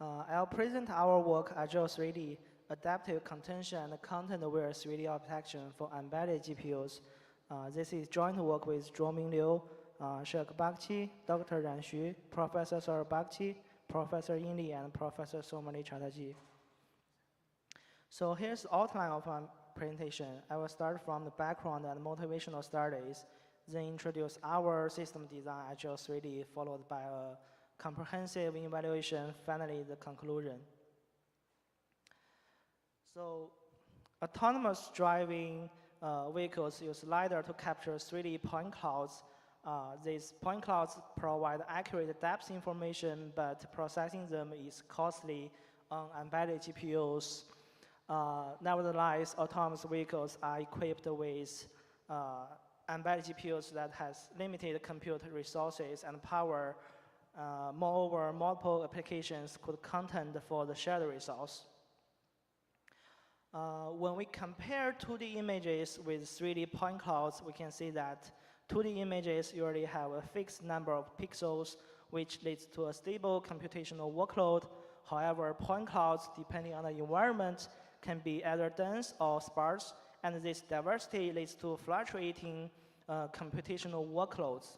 I'll present our work Agile 3D, Adaptive Contention and Content-Aware 3D Architecture for Embedded GPUs. This is joint work with Zhuoming Liu, Shek Bakqi, Dr. Ran Xu, Professor Saurabh Bakqi, Professor Yin Li, and Professor Somali Chatterjee. So here's the outline of my presentation. I will start from the background and motivational studies, then introduce our system design Agile 3D, followed by a comprehensive evaluation, finally the conclusion. So autonomous driving vehicles use LiDAR to capture 3D point clouds. These point clouds provide accurate depth information, but processing them is costly on embedded GPUs. Nevertheless, autonomous vehicles are equipped with embedded GPUs that has limited compute resources and power. Moreover, multiple applications could contend for the shared resource. When we compare 2D images with 3D point clouds, we can see that 2D images usually have a fixed number of pixels, which leads to a stable computational workload. However, point clouds, depending on the environment, can be either dense or sparse, and this diversity leads to fluctuating computational workloads.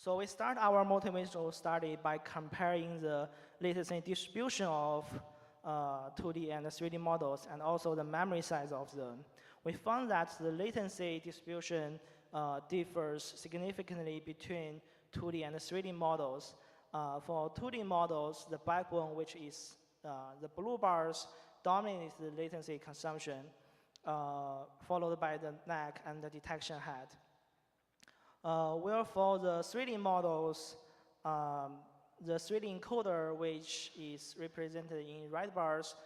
So we start our motivational study by comparing the latency distribution of 2D and 3D models and also the memory size of them. We found that the latency distribution differs significantly between 2D and 3D models. For 2D models, the backbone, which is the blue bars, dominates the latency consumption, followed by the neck and the detection head. Where for the 3D models, the 3D encoder, which is represented in red bars,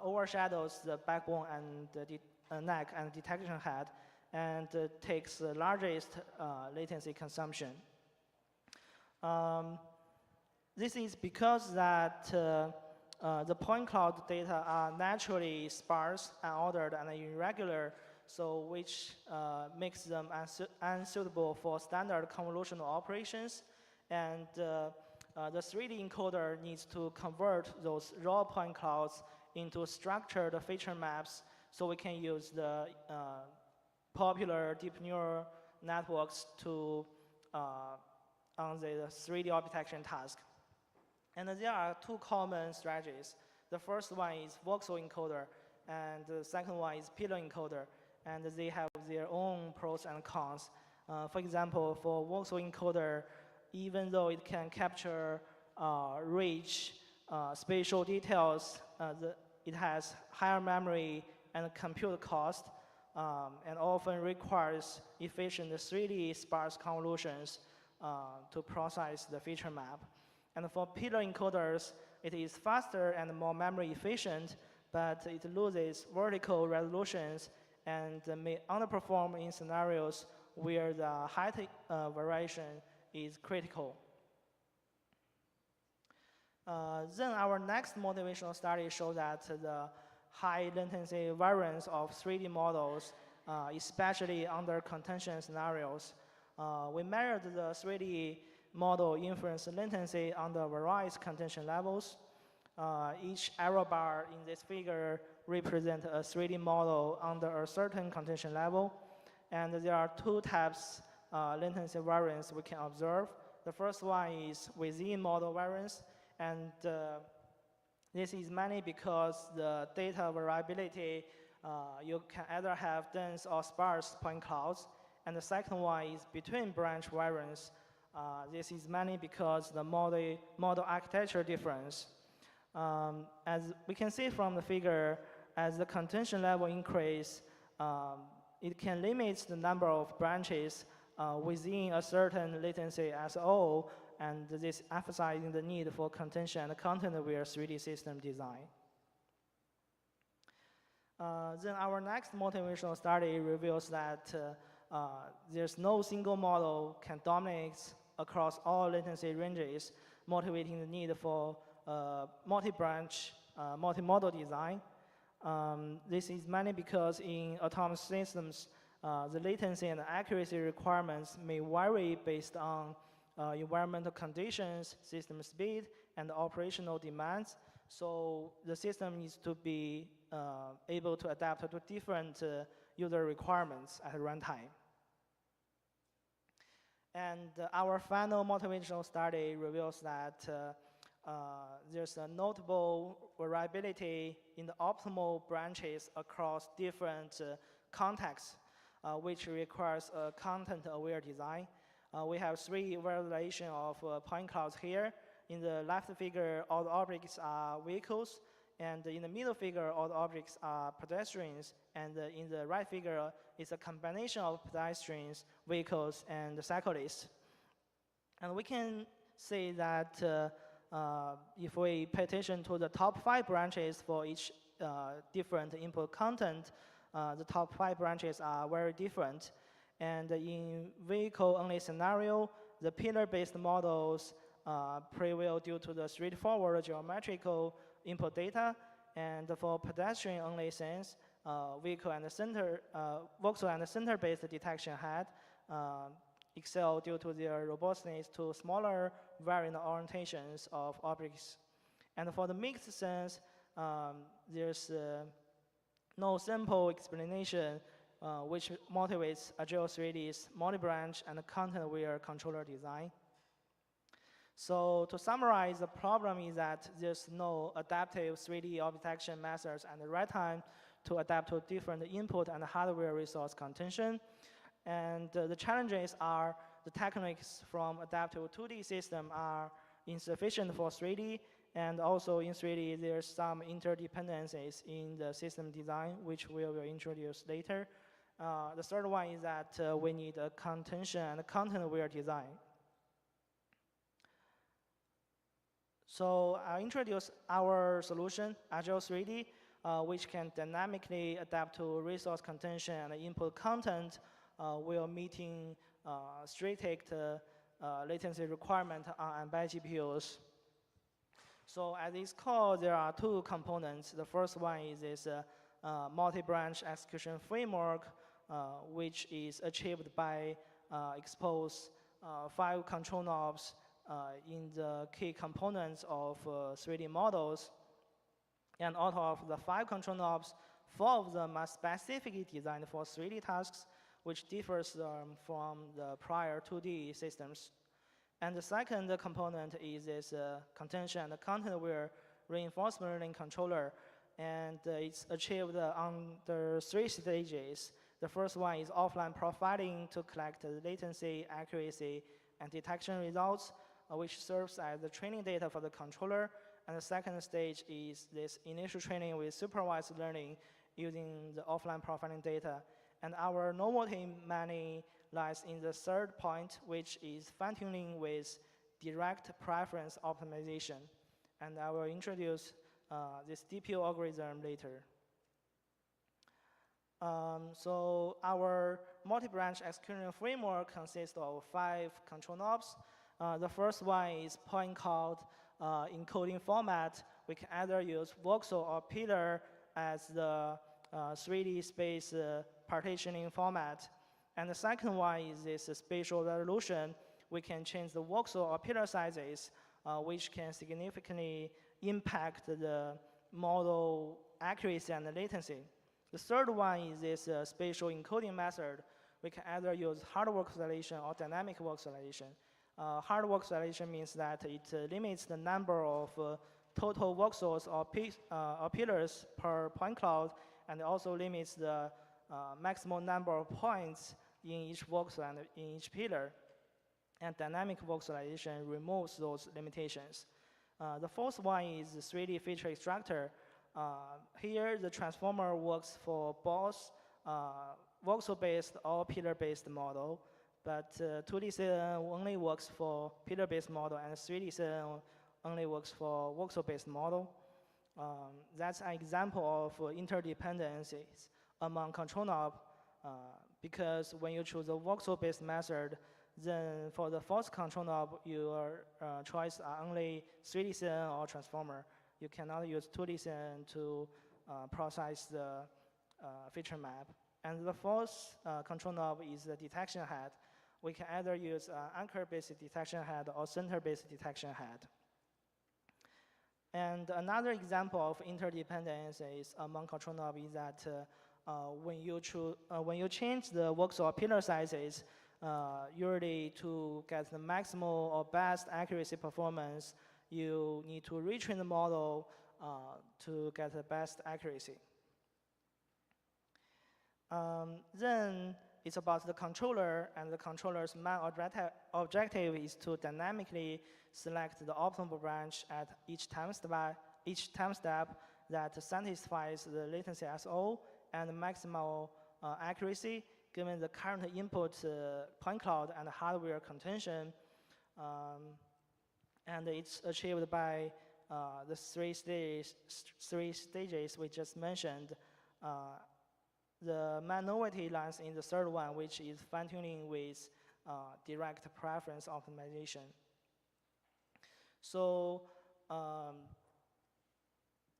overshadows the backbone and the neck and detection head, and takes the largest latency consumption. This is because that the point cloud data are naturally sparse, unordered, and irregular, so which makes them unsuitable for standard convolutional operations. And the 3D encoder needs to convert those raw point clouds into structured feature maps, so we can use the popular deep neural networks to on the 3D architecture task. And there are two common strategies. The first one is voxel encoder, and the second one is pillar encoder, and they have their own pros and cons. For example, for voxel encoder, even though it can capture rich spatial details, it has higher memory and compute cost, and often requires efficient 3D sparse convolutions to process the feature map. And for pillar encoders, it is faster and more memory efficient, but it loses vertical resolutions and may underperform in scenarios where the height variation is critical. Then our next motivational study showed that the high latency variance of 3D models, especially under contention scenarios. We measured the 3D model inference latency under various contention levels. Each arrow bar in this figure represents a 3D model under a certain contention level. And there are two types latency variance we can observe. The first one is within model variance, and this is mainly because the data variability, you can either have dense or sparse point clouds. And the second one is between branch variance. This is mainly because the model architecture difference. As we can see from the figure, as the contention level increase, it can limit the number of branches within a certain latency SO, and this emphasizing the need for contention and content-aware 3D system design. Then our next motivational study reveals that there's no single model can dominate across all latency ranges, motivating the need for multi-branch, multi-model design. This is mainly because in autonomous systems, the latency and accuracy requirements may vary based on environmental conditions, system speed, and operational demands. So the system needs to be able to adapt to different user requirements at runtime. And our final motivational study reveals that there's a notable variability in the optimal branches across different contexts, which requires a content-aware design. We have 3 variations of point clouds here. In the left figure, all the objects are vehicles, and in the middle figure, all the objects are pedestrians, and in the right figure, it's a combination of pedestrians, vehicles, and cyclists. And we can say that if we pay attention to the top 5 branches for each different input content, the top 5 branches are very different. And in vehicle-only scenario, the pillar-based models prevail due to the straightforward geometrical input data. And for pedestrian-only sense, voxel and center-based detection had excel due to their robustness to smaller variant orientations of objects. And for the mixed sense, there's no simple explanation which motivates Agile 3D's multi-branch and content-aware controller design. So to summarize, the problem is that there's no adaptive 3D object detection methods at the right time to adapt to different input and hardware resource contention. And the challenges are the techniques from adaptive 2D system are insufficient for 3D, and also in 3D there's some interdependencies in the system design, which we will introduce later. The third one is that we need a contention and content-aware design. So I'll introduce our solution, Agile 3D, which can dynamically adapt to resource contention and input content while meeting strict latency requirement on embedded GPUs. So at this core, there are 2 components. The first one is this multi-branch execution framework, which is achieved by expose 5 control knobs in the key components of 3D models. And out of the 5 control knobs, 4 of them are specifically designed for 3D tasks, which differs from the prior 2D systems. And the second component is this contention and content-aware reinforcement learning controller. And it's achieved under 3 stages. The first one is offline profiling to collect latency, accuracy, and detection results, which serves as the training data for the controller. And the second stage is this initial training with supervised learning using the offline profiling data. And our novelty mainly lies in the third point, which is fine-tuning with direct preference optimization. And I will introduce this DPO algorithm later. So our multi-branch execution framework consists of 5 control knobs. The first one is point cloud encoding format. We can either use voxel or pillar as the 3D space partitioning format. And the second one is this spatial resolution. We can change the voxel or pillar sizes, which can significantly impact the model accuracy and latency. The third one is this spatial encoding method. We can either use hard voxelization or dynamic voxelization. Hard voxelization means that it limits the number of total voxels or pillars per point cloud, and also limits the maximum number of points in each voxel and in each pillar. And dynamic voxelization removes those limitations. The fourth one is the 3D feature extractor. Here, the transformer works for both voxel-based or pillar-based model, but 2D CNN only works for pillar-based model, and 3D CNN only works for voxel-based model. That's an example of interdependencies among control knob, because when you choose a voxel-based method, then for the fourth control knob, your choice are only 3D CNN or transformer. You cannot use 2D CNN to process the feature map. And the fourth control knob is the detection head. We can either use anchor-based detection head or center-based detection head. And another example of interdependence is among control knob is that when you change the voxel pillar sizes, usually to get the maximal or best accuracy performance, you need to retrain the model to get the best accuracy. Then it's about the controller, and the controller's main objective is to dynamically select the optimal branch at each time step that satisfies the latency SO and maximal accuracy given the current input point cloud and hardware contention. And it's achieved by the three stages we just mentioned. The main novelty lies in the third one, which is fine-tuning with direct preference optimization. So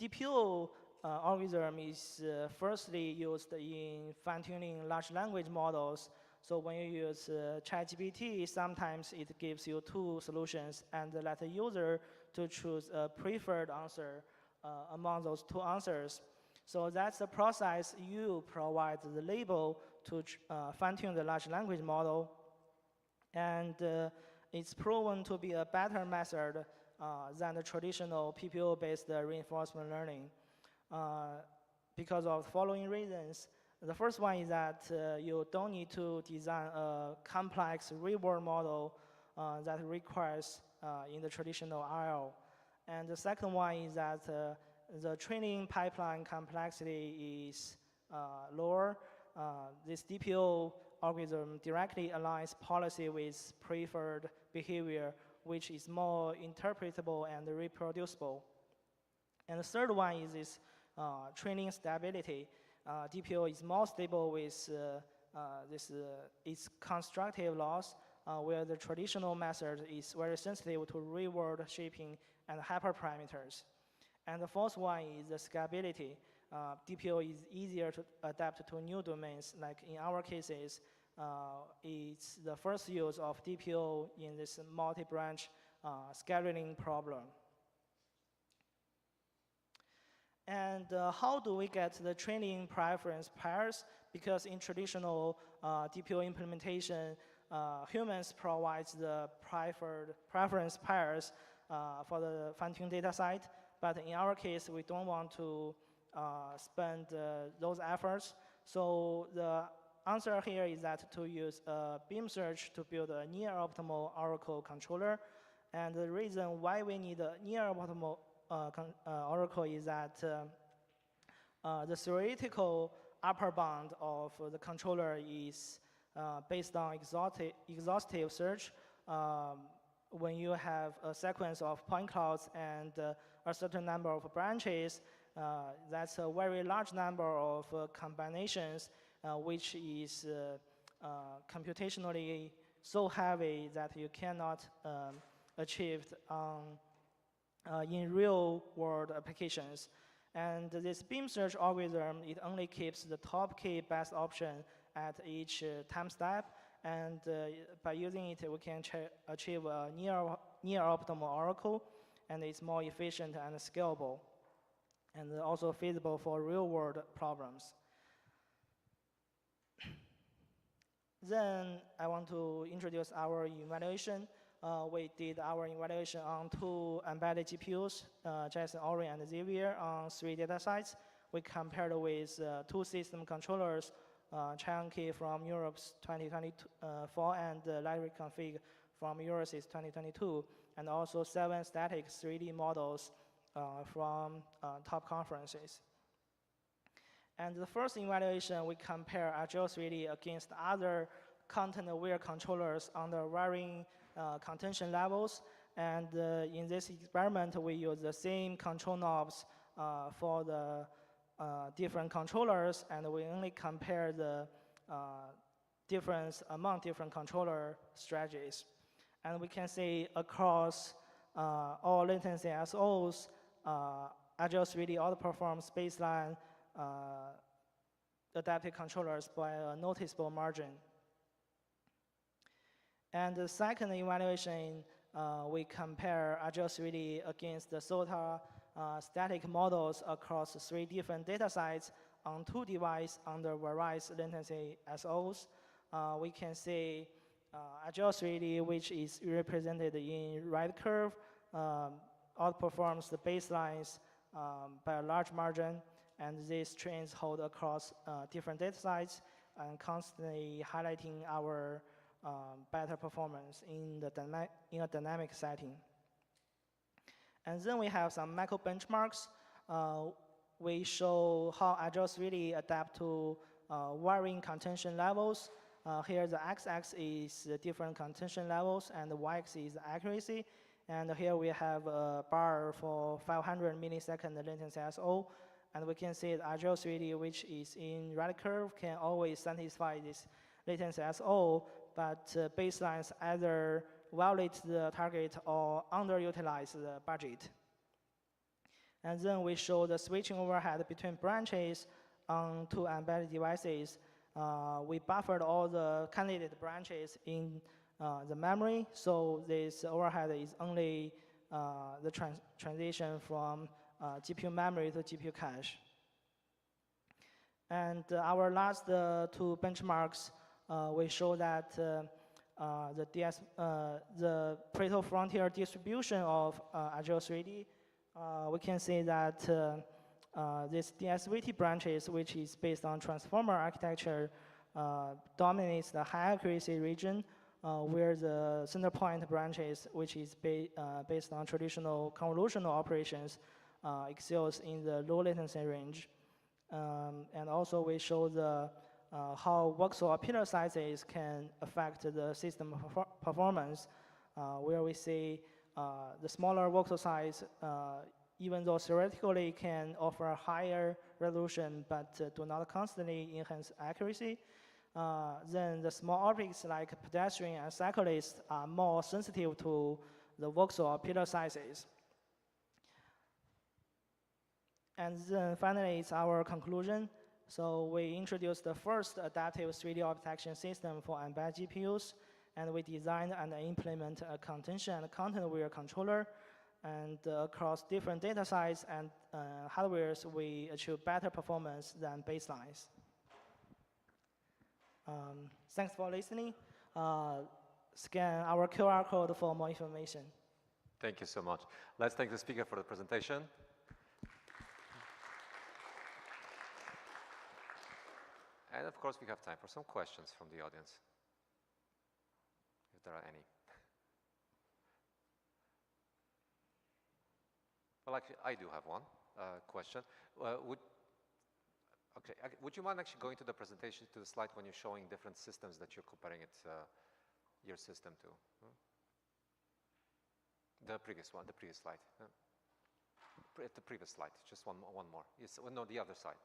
DPO algorithm is firstly used in fine-tuning large language models. So when you use ChatGPT, sometimes it gives you two solutions and let the user to choose a preferred answer among those two answers. So that's the process. You provide the label to fine-tune the large language model. And it's proven to be a better method than the traditional PPO-based reinforcement learning because of the following reasons. The first one is that you don't need to design a complex real-world model that requires in the traditional RL. And the second one is that the training pipeline complexity is lower. This DPO algorithm directly aligns policy with preferred behavior, which is more interpretable and reproducible. And the third one is this training stability. DPO is more stable with its constructive loss, where the traditional method is very sensitive to real-world shaping and hyperparameters. And the fourth one is the scalability. DPO is easier to adapt to new domains. Like in our cases, it's the first use of DPO in this multi-branch scheduling problem. And how do we get the training preference pairs? Because in traditional DPO implementation, humans provide the preference pairs for the fine-tuned data set. But in our case, we don't want to spend those efforts. So the answer here is that to use beam search to build a near-optimal Oracle controller. And the reason why we need a near-optimal Oracle is that the theoretical upper bound of the controller is based on exhaustive search. When you have a sequence of point clouds and a certain number of branches, that's a very large number of combinations, which is computationally so heavy that you cannot achieve in real-world applications. And this beam search algorithm, it only keeps the top k best option at each time step. And by using it, we can achieve a near optimal Oracle, and it's more efficient and scalable, and also feasible for real-world problems. Then I want to introduce our evaluation. We did our evaluation on two embedded GPUs, Jetson Orin and Xavier, on 3 data sets. We compared with 2 system controllers, Changke from Europe's 2024 and Library Config from Eurosys 2022, and also 7 static 3D models from top conferences. And the first evaluation, we compare Agile 3D against other content-aware controllers under varying contention levels. And in this experiment, we use the same control knobs for the different controllers, and we only compare the difference among different controller strategies. And we can see across all latency SOs, Agile 3D outperforms baseline adaptive controllers by a noticeable margin. And the second evaluation, we compare Agile 3D against the SOTA static models across 3 different data sites on 2 devices under various latency SOs. We can see Agile 3D, which is represented in red curve, outperforms the baselines by a large margin, and these trends hold across different data sites and constantly highlighting our better performance in a dynamic setting. And then we have some macro benchmarks. We show how Agile 3D adapt to varying contention levels. Here the x-axis is the different contention levels, and the y-axis is accuracy. And here we have a bar for 500 millisecond latency SO. And we can see that Agile 3D, which is in red curve, can always satisfy this latency SO, but baselines either violate the target or underutilize the budget. And then we show the switching overhead between branches on 2 embedded devices. We buffered all the candidate branches in the memory, so this overhead is only the transition from GPU memory to GPU cache. And our last 2 benchmarks, we show that the Pareto frontier distribution of Agile 3D, we can see that this DSVT branches, which is based on transformer architecture, dominates the high accuracy region, where the center point branches, which is based on traditional convolutional operations, excels in the low latency range. And also we show the how voxel or pillar sizes can affect the system performance, where we see the smaller voxel size, even though theoretically can offer higher resolution, but do not constantly enhance accuracy. Then the small objects like pedestrian and cyclists are more sensitive to the voxel or pillar sizes. And then finally, it's our conclusion. So we introduced the first adaptive 3D object detection system for embedded GPUs, and we designed and implemented a contention and content-aware controller. And across different data sites and hardwares, we achieve better performance than baselines. Thanks for listening. Scan our QR code for more information. Thank you so much. Let's thank the speaker for the presentation. And of course, we have time for some questions from the audience, if there are any. Well, actually, I do have one question. Would you mind actually going to the presentation, to the slide when you're showing different systems that you're comparing your system to? The previous one, the previous slide. The previous slide, just one more. Yes, well, no, the other side.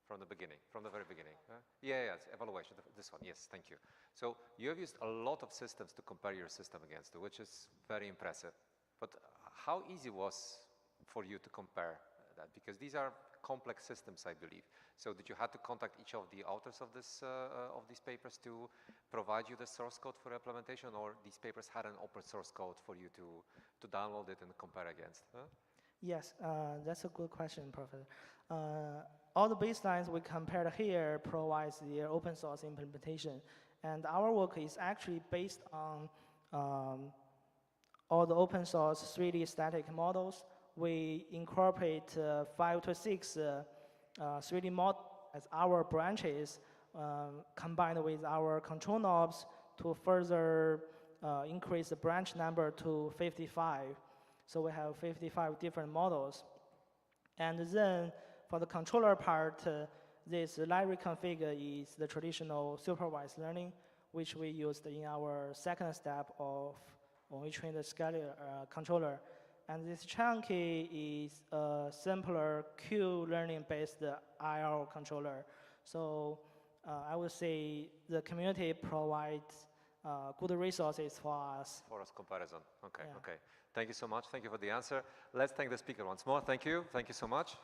From the beginning, from the very beginning. Yeah, evaluation, this one, yes, thank you. So you have used a lot of systems to compare your system against, which is very impressive. But how easy was for you to compare that? Because these are complex systems, I believe. So did you have to contact each of the authors of these papers to provide you the source code for implementation, or these papers had an open source code for you to download it and compare against? Yes, that's a good question, Professor. All the baselines we compared here provides the open source implementation, and our work is actually based on all the open source 3D static models. We incorporate 5 to 6 3D models as our branches, combined with our control knobs to further increase the branch number to 55. So we have 55 different models. And then for the controller part, this library config is the traditional supervised learning, which we used in our second step of when we train the scalar controller. And this chunky is a simpler Q-learning-based IR controller. So I would say the community provides good resources for us. For us comparison, okay, yeah. Okay. Thank you so much, thank you for the answer. Let's thank the speaker once more, thank you so much.